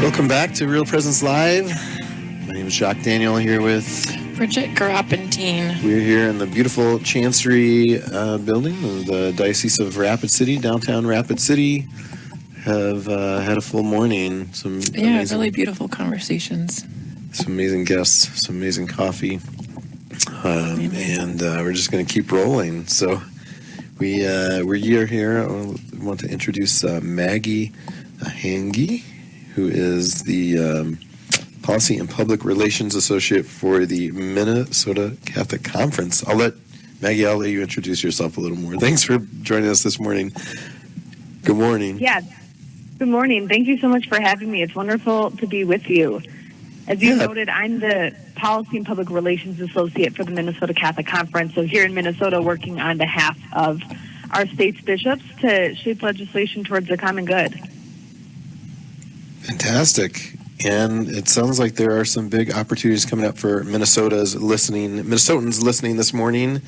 Welcome back to Real Presence Live. My name is Jacques Daniel, here with Bridget Garapentine. We're here in the beautiful Chancery building of the Diocese of Rapid City, downtown Rapid City. Have had a full morning. Really beautiful conversations. Some amazing guests, some amazing coffee, and we're just going to keep rolling. So we're here. I want to introduce Maggee Hangge, who is the Policy and Public Relations Associate for the Minnesota Catholic Conference. I'll let you introduce yourself a little more. Thanks for joining us this morning. Good morning. Yeah, good morning. Thank you so much for having me. It's wonderful to be with you. As you noted, I'm the Policy and Public Relations Associate for the Minnesota Catholic Conference. So here in Minnesota, working on behalf of our state's bishops to shape legislation towards the common good. Fantastic. And it sounds like there are some big opportunities coming up for Minnesotans listening this morning.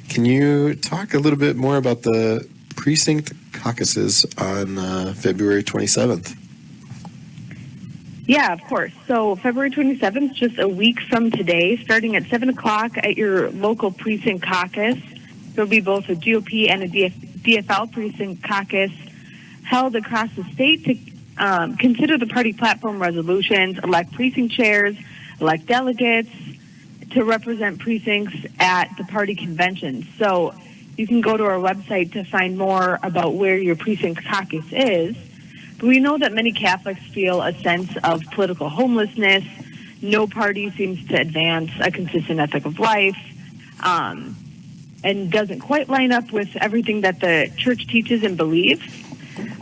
Can you talk a little bit more about the Precinct Caucuses on February 27th? Yeah, of course. So February 27th, just a week from today, starting at 7 o'clock at your local Precinct Caucus. There'll be both a GOP and a DFL Precinct Caucus held across the state to consider the party platform resolutions, elect precinct chairs, elect delegates to represent precincts at the party conventions. So you can go to our website to find more about where your precinct caucus is. But we know that many Catholics feel a sense of political homelessness. No party seems to advance a consistent ethic of life, and doesn't quite line up with everything that the church teaches and believes.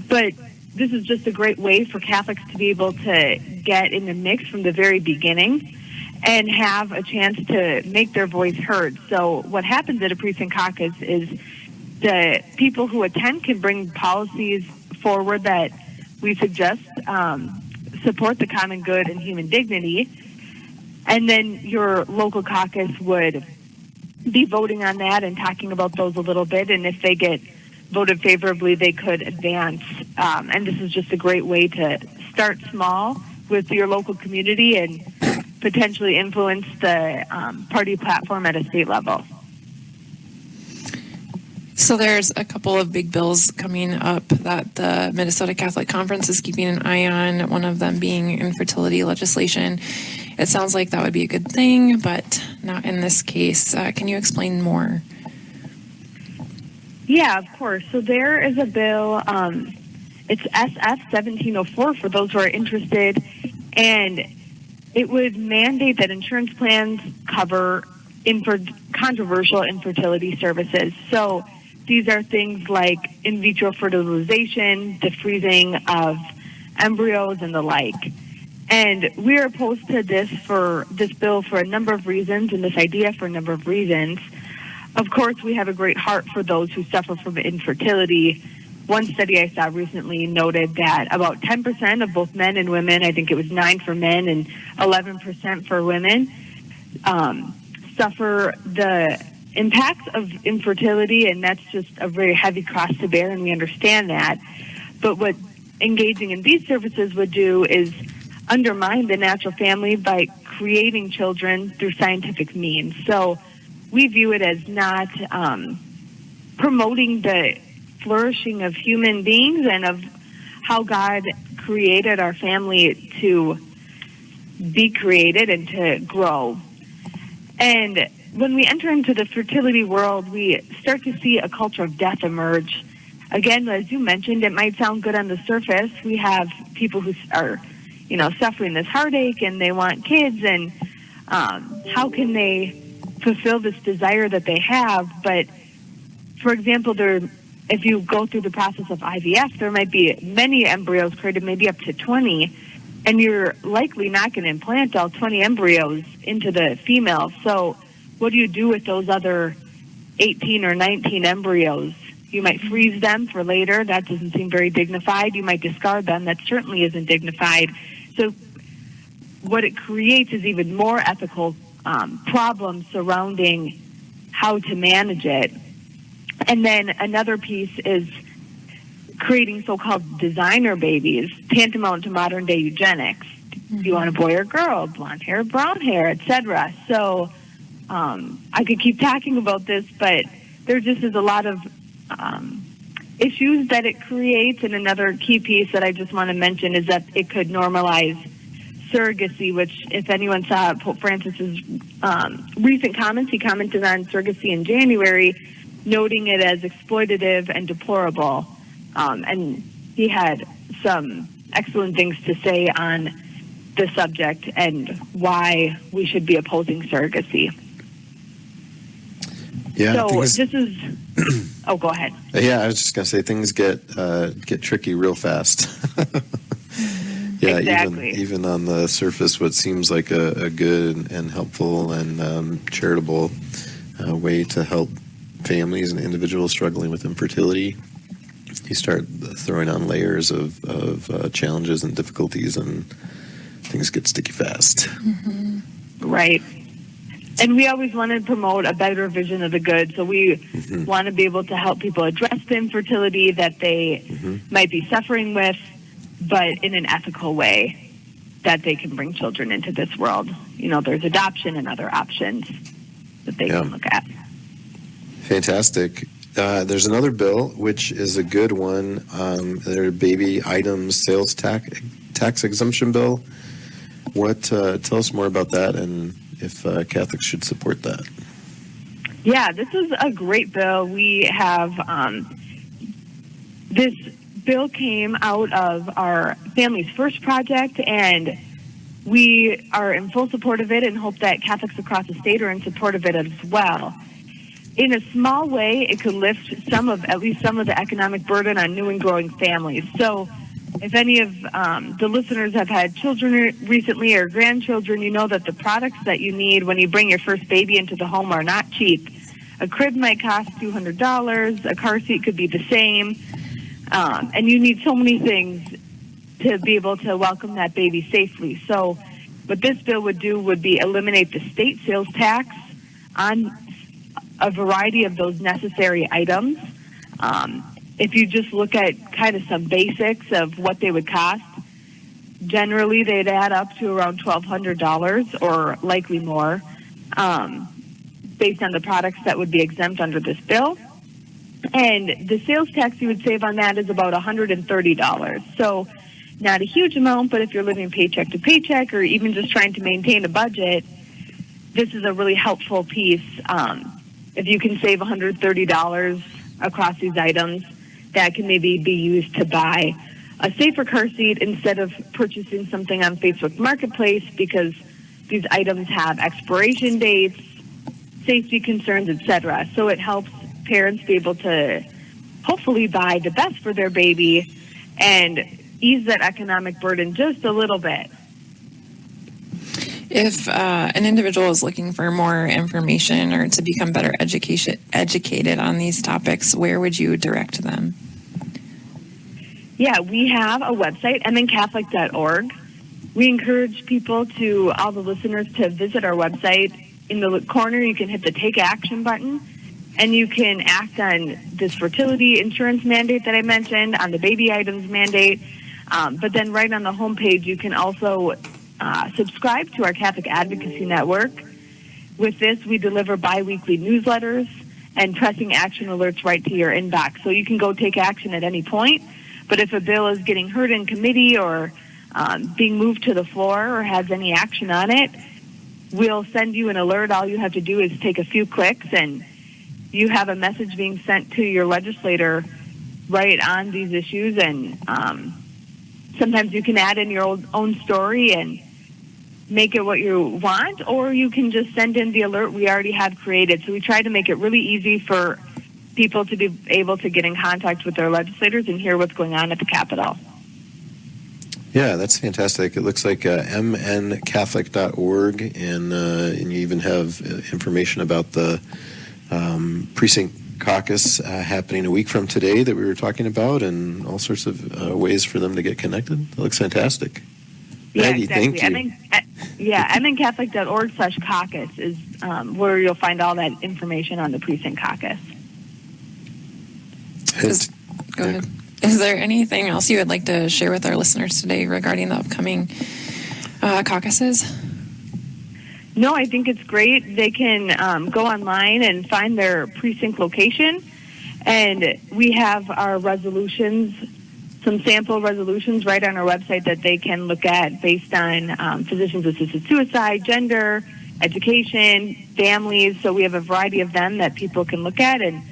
But this is just a great way for Catholics to be able to get in the mix from the very beginning and have a chance to make their voice heard. So what happens at a precinct caucus is the people who attend can bring policies forward that we suggest support the common good and human dignity. And then your local caucus would be voting on that and talking about those a little bit. And if they get voted favorably, they could advance. And this is just a great way to start small with your local community and potentially influence the party platform at a state level. So there's a couple of big bills coming up that the Minnesota Catholic Conference is keeping an eye on, one of them being infertility legislation. It sounds like that would be a good thing, but not in this case. Can you explain more? Yeah, of course. So there is a bill, it's SF 1704 for those who are interested, and it would mandate that insurance plans cover controversial infertility services. So these are things like in vitro fertilization, the freezing of embryos, and the like. And we're opposed to this bill for a number of reasons, and this idea for a number of reasons. Of course, we have a great heart for those who suffer from infertility. One study I saw recently noted that about 10% of both men and women, I think it was 9 for men and 11% for women, suffer the impacts of infertility, and that's just a very heavy cross to bear, and we understand that. But what engaging in these services would do is undermine the natural family by creating children through scientific means. So we view it as not promoting the flourishing of human beings and of how God created our family to be created and to grow. And when we enter into the fertility world, we start to see a culture of death emerge. Again, as you mentioned, it might sound good on the surface. We have people who are, suffering this heartache and they want kids, and how can they fulfill this desire that they have? But, for example, if you go through the process of IVF, there might be many embryos created, maybe up to 20, and you're likely not going to implant all 20 embryos into the female. So what do you do with those other 18 or 19 embryos? You might freeze them for later. That doesn't seem very dignified. You might discard them. That certainly isn't dignified. So what it creates is even more ethical problems surrounding how to manage it. And then another piece is creating so-called designer babies, tantamount to modern-day eugenics. Do you want a boy or girl, blonde hair, brown hair, etc.? So I could keep talking about this, but there just is a lot of issues that it creates. And another key piece that I just want to mention is that it could normalize surrogacy, which if anyone saw Pope Francis's recent comments, he commented on surrogacy in January, noting it as exploitative and deplorable. And he had some excellent things to say on the subject and why we should be opposing surrogacy. Yeah. So this is. Oh, go ahead. Yeah, I was just going to say things get tricky real fast. Yeah, exactly. even on the surface, what seems like a good and helpful and charitable way to help families and individuals struggling with infertility, you start throwing on layers of challenges and difficulties, and things get sticky fast. Mm-hmm. Right. And we always want to promote a better vision of the good. So we want to be able to help people address the infertility that they might be suffering with, but in an ethical way that they can bring children into this world. You know, there's adoption and other options that they can look at. Fantastic. There's another bill, which is a good one. Their baby items sales tax exemption bill. Tell us more about that and if Catholics should support that. Yeah, this is a great bill. We have this bill came out of our Families First project, and we are in full support of it and hope that Catholics across the state are in support of it as well. In a small way, it could lift at least some of the economic burden on new and growing families. So if any of the listeners have had children recently or grandchildren, you know that the products that you need when you bring your first baby into the home are not cheap. A crib might cost $200. A car seat could be the same. And you need so many things to be able to welcome that baby safely. So what this bill would do would be eliminate the state sales tax on a variety of those necessary items. If you just look at kind of some basics of what they would cost, generally they'd add up to around $1,200 or likely more, based on the products that would be exempt under this bill. And the sales tax you would save on that is about $130. So not a huge amount, but if you're living paycheck to paycheck or even just trying to maintain a budget, this is a really helpful piece. If you can save $130 across these items, that can maybe be used to buy a safer car seat instead of purchasing something on Facebook Marketplace, because these items have expiration dates, safety concerns, etc. So it helps parents be able to hopefully buy the best for their baby and ease that economic burden just a little bit. If an individual is looking for more information or to become better educated on these topics, where would you direct them? Yeah, we have a website, mncatholic.org. We encourage people all the listeners, to visit our website. In the corner, you can hit the Take Action button, and you can act on this fertility insurance mandate that I mentioned, on the baby items mandate. But then right on the homepage, you can also subscribe to our Catholic Advocacy Network. With this, we deliver bi-weekly newsletters and pressing action alerts right to your inbox. So you can go take action at any point. But if a bill is getting heard in committee or being moved to the floor or has any action on it, we'll send you an alert. All you have to do is take a few clicks, and you have a message being sent to your legislator right on these issues. And sometimes you can add in your own story and make it what you want, or you can just send in the alert we already have created. So we try to make it really easy for people to be able to get in contact with their legislators and hear what's going on at the Capitol. Yeah, that's fantastic. It looks like mncatholic.org, and you even have information about the Precinct Caucus happening a week from today that we were talking about, and all sorts of ways for them to get connected. It looks fantastic. Yeah, Maggee, exactly. thank you. mncatholic.org/caucus is where you'll find all that information on the Precinct Caucus. Go ahead. Is there anything else you would like to share with our listeners today regarding the upcoming caucuses? No, I think it's great. They can go online and find their precinct location. And we have our resolutions, some sample resolutions right on our website that they can look at based on physicians-assisted suicide, gender, education, families. So we have a variety of them that people can look at. And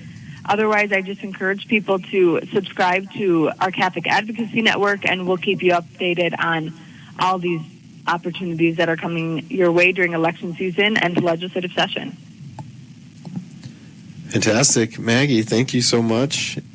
otherwise, I just encourage people to subscribe to our Catholic Advocacy Network, and we'll keep you updated on all these opportunities that are coming your way during election season and legislative session. Fantastic. Maggee, thank you so much.